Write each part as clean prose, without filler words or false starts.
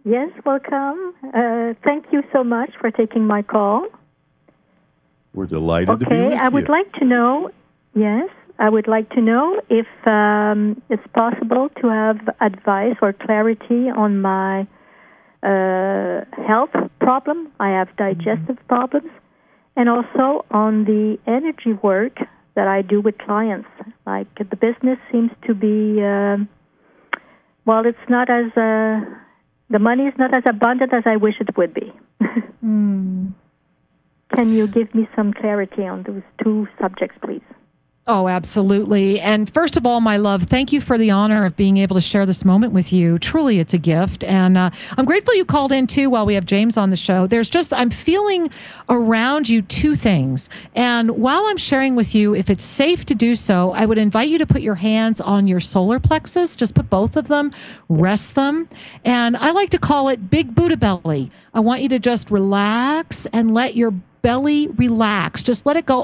Yes, welcome. Thank you so much for taking my call. We're delighted to be with you. I would like to know, yes, I would like to know if it's possible to have advice or clarity on my health problem. I have digestive problems, and also on the energy work that I do with clients. Like the business seems to be, it's not as, the money is not as abundant as I wish it would be. Can you give me some clarity on those two subjects, please? Oh, absolutely. And first of all, my love, thank you for the honor of being able to share this moment with you. Truly, it's a gift. And I'm grateful you called in, too, while we have James on the show. I'm feeling around you two things. And while I'm sharing with you, if it's safe to do so, I would invite you to put your hands on your solar plexus. Just put both of them, rest them. And I like to call it Big Buddha Belly. I want you to just relax and let your belly relax. Just let it go,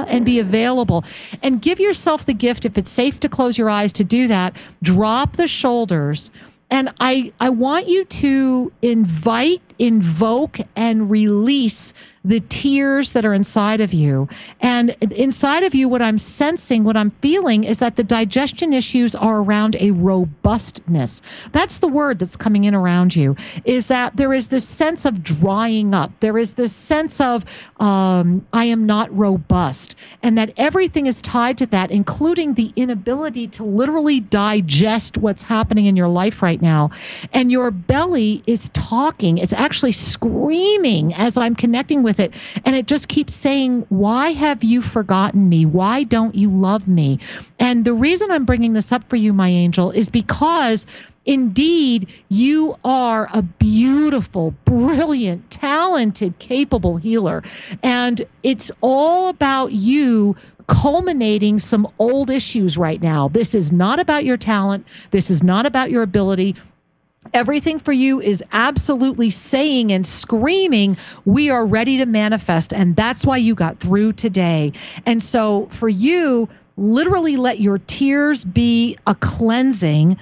and be available. And give yourself the gift, if it's safe to close your eyes, to do that. Drop the shoulders. And I want you to invoke, and release the tears that are inside of you. And inside of you, what I'm sensing, what I'm feeling is that the digestion issues are around a robustness. That's the word that's coming in around you, is that there is this sense of drying up. There is this sense of, I am not robust. And that everything is tied to that, including the inability to literally digest what's happening in your life right now. And your belly is talking. It's actually screaming as I'm connecting with it. And it just keeps saying, why have you forgotten me? Why don't you love me? And the reason I'm bringing this up for you, my angel, is because indeed, you are a beautiful, brilliant, talented, capable healer. And it's all about you culminating some old issues right now. This is not about your talent. This is not about your ability. Everything for you is absolutely saying and screaming, we are ready to manifest. And that's why you got through today. And so for you, literally let your tears be a cleansing.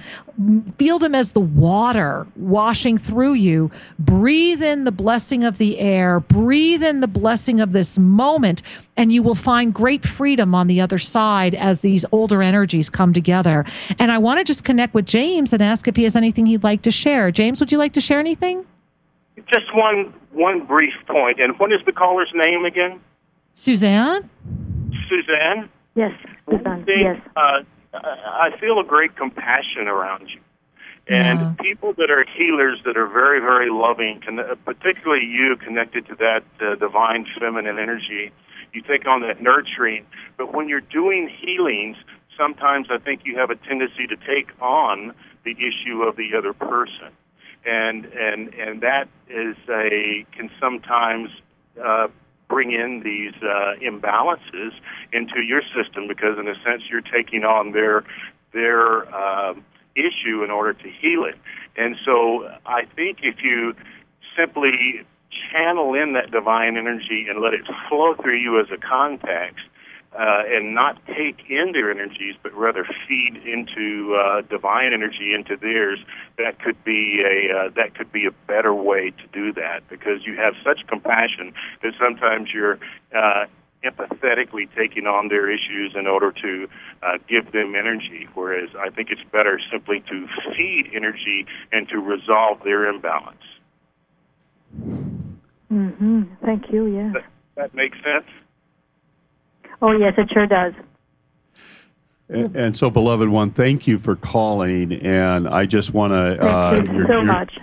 Feel them as the water washing through you. Breathe in the blessing of the air. Breathe in the blessing of this moment, and you will find great freedom on the other side as these older energies come together. And I want to just connect with James and ask if he has anything he'd like to share. James, would you like to share anything? Just one brief point. And what is the caller's name again? Suzanne? Suzanne? Yes, yes. I feel a great compassion around you. And people that are healers that are very, very loving, particularly you connected to that divine feminine energy, you take on that nurturing. But when you're doing healings, sometimes I think you have a tendency to take on the issue of the other person. And that can sometimes bring in these imbalances into your system, because in a sense you're taking on their issue in order to heal it. And so I think if you simply channel in that divine energy and let it flow through you as a context, and not take in their energies, but rather feed into divine energy into theirs, that could be a better way to do that, because you have such compassion that sometimes you're empathetically taking on their issues in order to give them energy, whereas I think it's better simply to feed energy and to resolve their imbalance. Mm-hmm. Thank you, yes. That makes sense? Oh, yes, it sure does. And so, beloved one, thank you for calling. And I just want to... Thank you so much.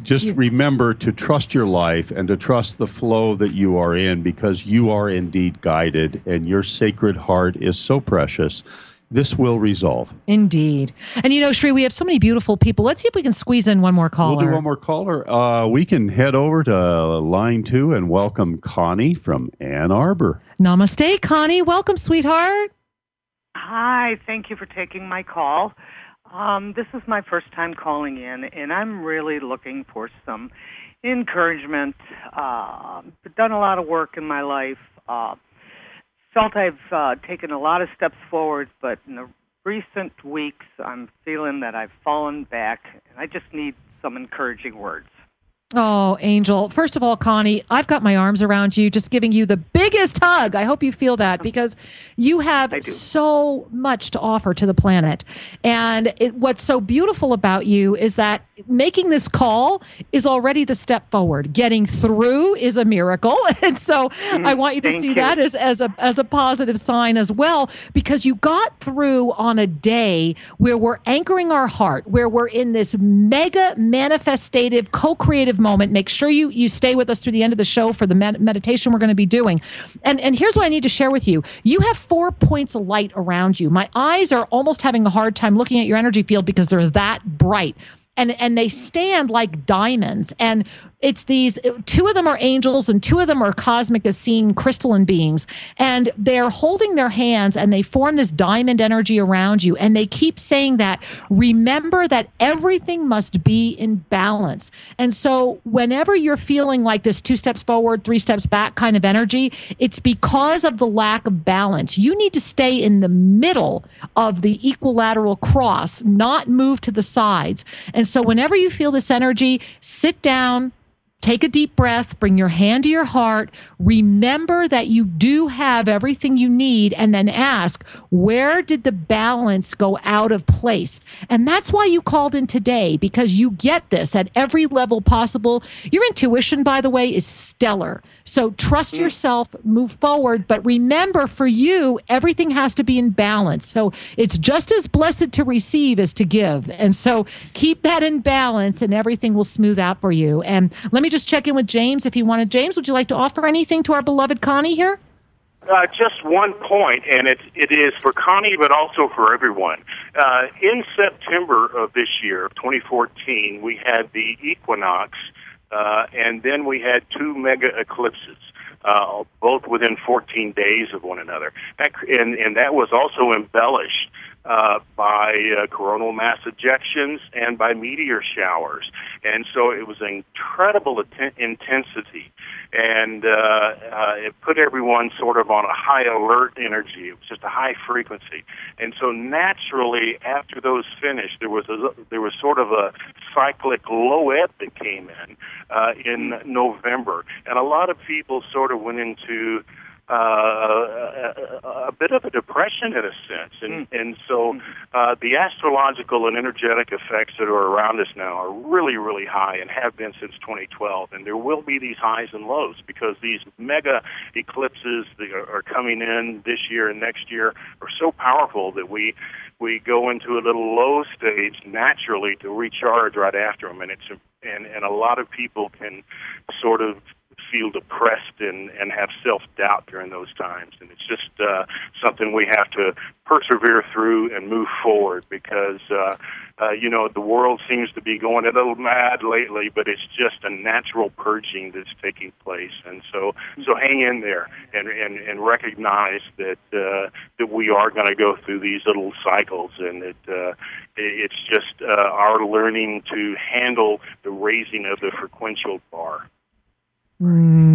Just remember to trust your life and to trust the flow that you are in, because you are indeed guided and your sacred heart is so precious. This will resolve. Indeed. And Shri, we have so many beautiful people. Let's see if we can squeeze in one more caller. We'll do one more caller. We can head over to line 2 and welcome Connie from Ann Arbor. Namaste, Connie. Welcome, sweetheart. Hi. Thank you for taking my call. This is my first time calling in, and I'm really looking for some encouragement. I've done a lot of work in my life. Felt I've taken a lot of steps forward, but in the recent weeks, I'm feeling that I've fallen back, and I just need some encouraging words. Oh, Angel. First of all, Connie, I've got my arms around you, just giving you the biggest hug. I hope you feel that because you have so much to offer to the planet. And what's so beautiful about you is that making this call is already the step forward. Getting through is a miracle. And so I want you to see that as a positive sign as well, because you got through on a day where we're anchoring our heart, where we're in this mega manifestative, co-creative moment. Make sure you stay with us through the end of the show for the meditation we're going to be doing. And here's what I need to share with you. You have 4 points of light around you. My eyes are almost having a hard time looking at your energy field because they're that bright. And they stand like diamonds. And it's these, 2 of them are angels and 2 of them are cosmic as seen crystalline beings. And they're holding their hands and they form this diamond energy around you. And they keep saying that, remember that everything must be in balance. And so whenever you're feeling like this 2 steps forward, 3 steps back kind of energy, it's because of the lack of balance. You need to stay in the middle of the equilateral cross, not move to the sides. And so whenever you feel this energy, sit down, take a deep breath, bring your hand to your heart, remember that you do have everything you need, and then ask, where did the balance go out of place? And that's why you called in today, because you get this at every level possible. Your intuition, by the way, is stellar. So trust yourself, move forward, but remember, for you, everything has to be in balance. So it's just as blessed to receive as to give. And so keep that in balance and everything will smooth out for you. And let me just check in with James if he wanted. James, would you like to offer anything to our beloved Connie here? Just one point, and it is for Connie, but also for everyone. In September of this year, of 2014, we had the equinox, and then we had 2 mega eclipses, both within 14 days of one another. And that was also embellished by coronal mass ejections and by meteor showers. And so it was an incredible intensity. And it put everyone sort of on a high alert energy. It was just a high frequency. And so naturally, after those finished, there was sort of a cyclic low ebb that came in November. And a lot of people sort of went into a bit of a depression in a sense. And so the astrological and energetic effects that are around us now are really, really high and have been since 2012. And there will be these highs and lows because these mega eclipses that are coming in this year and next year are so powerful that we go into a little low stage naturally to recharge right after them. And a lot of people can sort of feel depressed and have self-doubt during those times. And it's just something we have to persevere through and move forward because, the world seems to be going a little mad lately, but it's just a natural purging that's taking place. And so hang in there and recognize that we are going to go through these little cycles, and that it's just our learning to handle the raising of the frequential bar.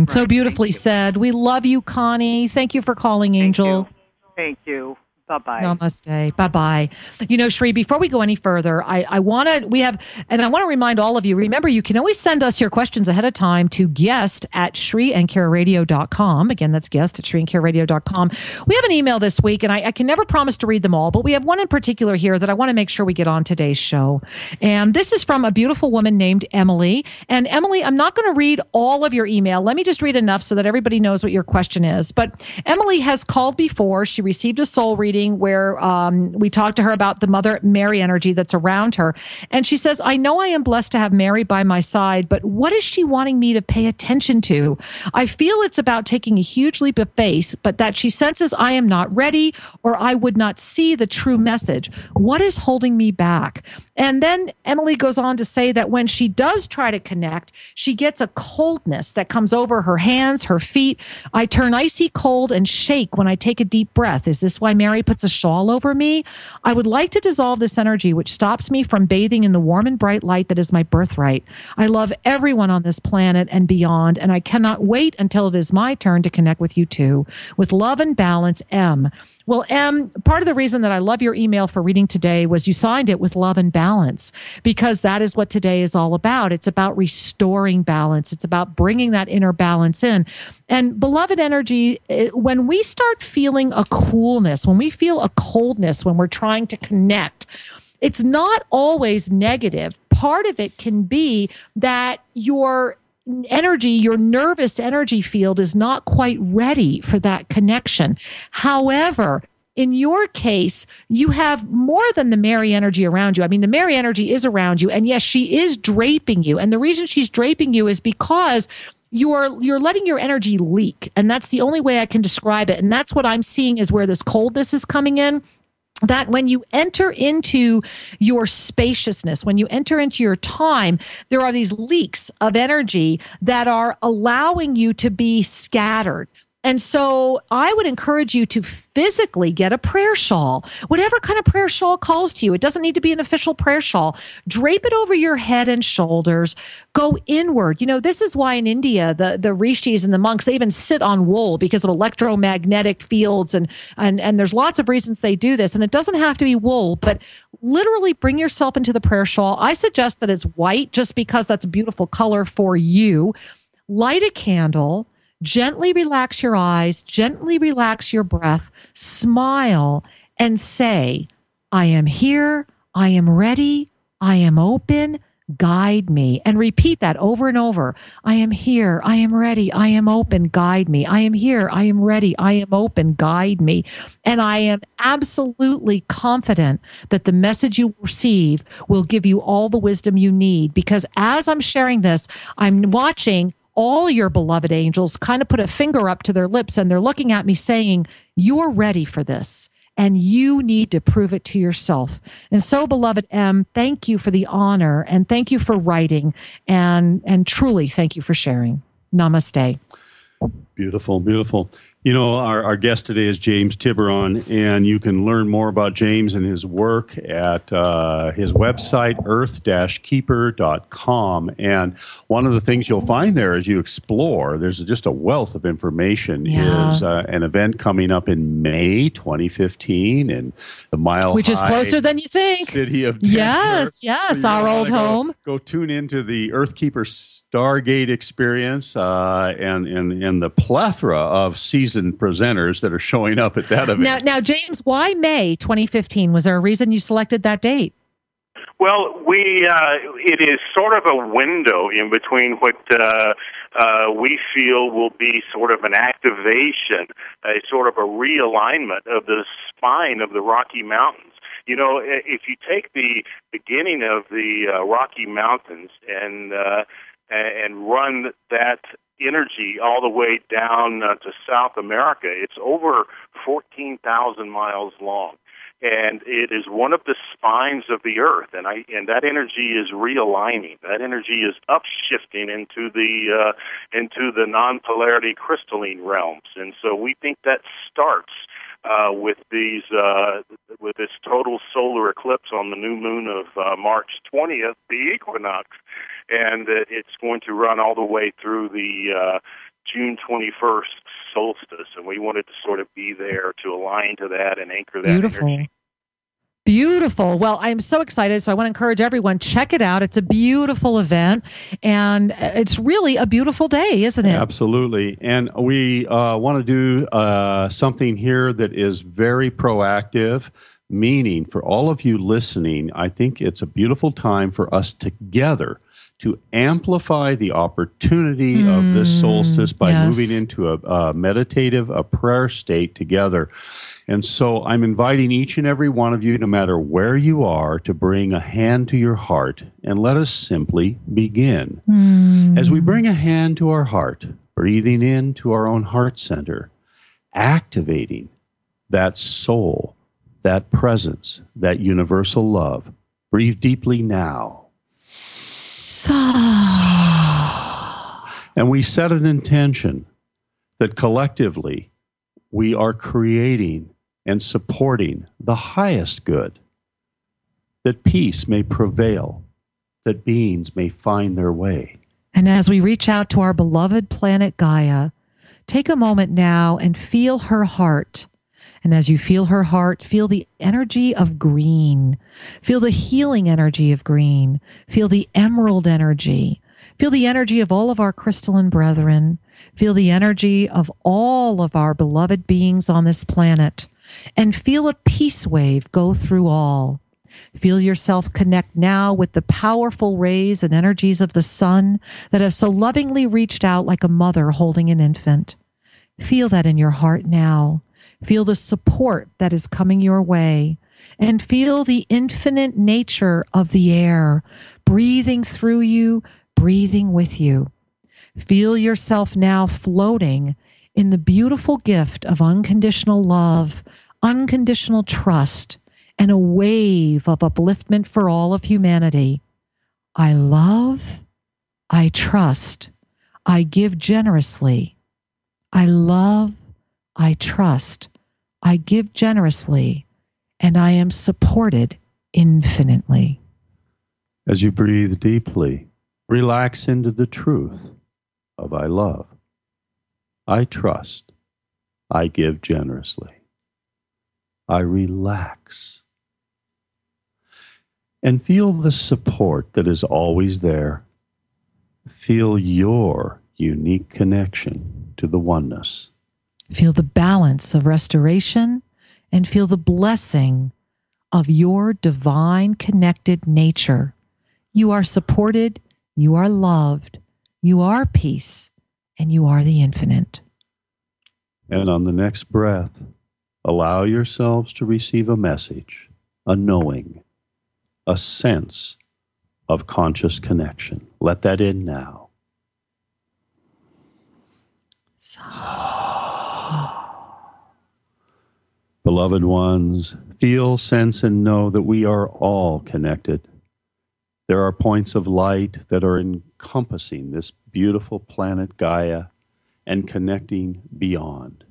So beautifully said. We love you, Connie. Thank you for calling, Angel. Thank you. Bye-bye. Namaste. Bye-bye. Shri, before we go any further, I want to remind all of you, remember, you can always send us your questions ahead of time to guest@ShriAndKaraRadio.com. Again, that's guest@ShriAndKaraRadio.com. We have an email this week, and I can never promise to read them all, but we have one in particular here that I want to make sure we get on today's show. And this is from a beautiful woman named Emily. And Emily, I'm not going to read all of your email. Let me just read enough so that everybody knows what your question is. But Emily has called before. She received a soul reading where we talked to her about the Mother Mary energy that's around her. And she says, I know I am blessed to have Mary by my side, but what is she wanting me to pay attention to? I feel it's about taking a huge leap of faith, but that she senses I am not ready or I would not see the true message. What is holding me back? And then Emily goes on to say that when she does try to connect, she gets a coldness that comes over her hands, her feet. I turn icy cold and shake when I take a deep breath. Is this why Mary puts a shawl over me. I would like to dissolve this energy, which stops me from bathing in the warm and bright light that is my birthright. I love everyone on this planet and beyond, and I cannot wait until it is my turn to connect with you too. With love and balance, M. Well, M, part of the reason that I love your email for reading today was you signed it with love and balance, because that is what today is all about. It's about restoring balance. It's about bringing that inner balance in. And beloved energy, when we start feeling a coolness, when we feel a coldness, when we're trying to connect, it's not always negative. Part of it can be that your energy, your nervous energy field is not quite ready for that connection. However, in your case, you have more than the Mary energy around you. I mean, the Mary energy is around you, and yes, she is draping you. And the reason she's draping you is because you're letting your energy leak. And that's the only way I can describe it. And that's what I'm seeing is where this coldness is coming in. That when you enter into your spaciousness, when you enter into your time, there are these leaks of energy that are allowing you to be scattered. And so I would encourage you to physically get a prayer shawl, whatever kind of prayer shawl calls to you. It doesn't need to be an official prayer shawl. Drape it over your head and shoulders. Go inward. You know, this is why in India, the rishis and the monks, they even sit on wool because of electromagnetic fields. And there's lots of reasons they do this. And it doesn't have to be wool, but literally bring yourself into the prayer shawl. I suggest that it's white just because that's a beautiful color for you. Light a candle. Gently relax your eyes, gently relax your breath, smile, and say, I am here, I am ready, I am open, guide me. And repeat that over and over. I am here, I am ready, I am open, guide me. I am here, I am ready, I am open, guide me. And I am absolutely confident that the message you receive will give you all the wisdom you need. Because as I'm sharing this, I'm watching all your beloved angels kind of put a finger up to their lips and they're looking at me saying, you're ready for this and you need to prove it to yourself. And so, beloved M, thank you for the honor and thank you for writing and truly thank you for sharing. Namaste. Beautiful, beautiful. You know, our guest today is James Tyberron, and you can learn more about James and his work at his website, earth-keeper.com. And one of the things you'll find there as you explore, there's just a wealth of information, is an event coming up in May 2015 in the Mile Which is closer than you think. City of Denver. Yes, so our old home. Go tune into the Earthkeeper Stargate experience and the plethora of seasoned presenters that are showing up at that event. Now, James, why May 2015? Was there a reason you selected that date? Well, it is sort of a window in between what we feel will be sort of an activation, a sort of a realignment of the spine of the Rocky Mountains. You know, if you take the beginning of the Rocky Mountains and run that energy all the way down to South America, it's over 14,000 miles long. And it is one of the spines of the earth, and that energy is realigning. That energy is upshifting into the non-polarity crystalline realms, and so we think that starts with this total solar eclipse on the new moon of March 20th, the equinox, and it's going to run all the way through the June 21st solstice, and we wanted to sort of be there to align to that and anchor that energy. Beautiful. Well, I'm so excited. So I want to encourage everyone, check it out. It's a beautiful event and it's really a beautiful day, isn't it? Absolutely. And we want to do something here that is very proactive, meaning for all of you listening, I think it's a beautiful time for us together to amplify the opportunity of this solstice by moving into a meditative, a prayer state together. And so I'm inviting each and every one of you, no matter where you are, to bring a hand to your heart and let us simply begin. As we bring a hand to our heart, breathing into our own heart center, activating that soul, that presence, that universal love. Breathe deeply now. And we set an intention that collectively we are creating and supporting the highest good, that peace may prevail, that beings may find their way. And as we reach out to our beloved planet Gaia, take a moment now and feel her heart. And as you feel her heart, feel the energy of green. Feel the healing energy of green. Feel the emerald energy. Feel the energy of all of our crystalline brethren. Feel the energy of all of our beloved beings on this planet. And feel a peace wave go through all. Feel yourself connect now with the powerful rays and energies of the sun that have so lovingly reached out like a mother holding an infant. Feel that in your heart now. Feel the support that is coming your way, and feel the infinite nature of the air breathing through you, breathing with you. Feel yourself now floating in the beautiful gift of unconditional love, unconditional trust, and a wave of upliftment for all of humanity. I love, I trust, I give generously. I love, I trust, I give generously, and I am supported infinitely. As you breathe deeply, relax into the truth of I love, I trust, I give generously. I relax. And feel the support that is always there. Feel your unique connection to the oneness. Feel the balance of restoration and feel the blessing of your divine connected nature. You are supported, you are loved, you are peace, and you are the infinite. And on the next breath, allow yourselves to receive a message, a knowing, a sense of conscious connection. Let that in now. Beloved ones, feel, sense, and know that we are all connected. There are points of light that are encompassing this beautiful planet Gaia and connecting beyond.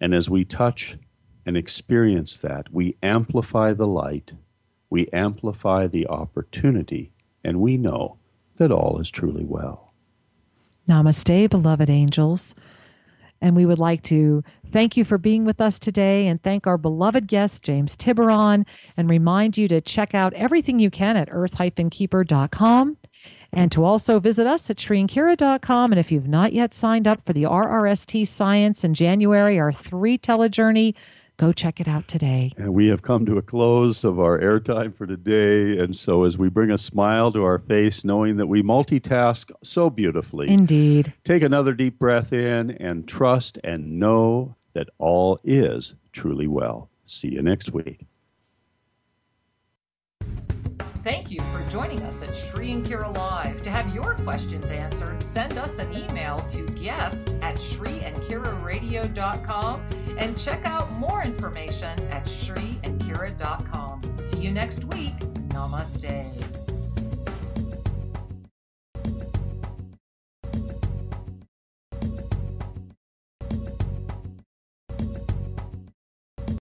And as we touch and experience that, we amplify the light, we amplify the opportunity, and we know that all is truly well. Namaste, beloved angels. And we would like to thank you for being with us today and thank our beloved guest, James Tyberron, and remind you to check out everything you can at earth-keeper.com and to also visit us at shriandkira.com. And if you've not yet signed up for the RRST Science in January, our 3 telejourney, go check it out today. And we have come to a close of our airtime for today. And so as we bring a smile to our face, knowing that we multitask so beautifully. Indeed. Take another deep breath in and trust and know that all is truly well. See you next week. Thank you for joining us at Shri and Kira Live. To have your questions answered, send us an email to guest@shriandkiraradio.com and check out more information at shriandkira.com. See you next week. Namaste.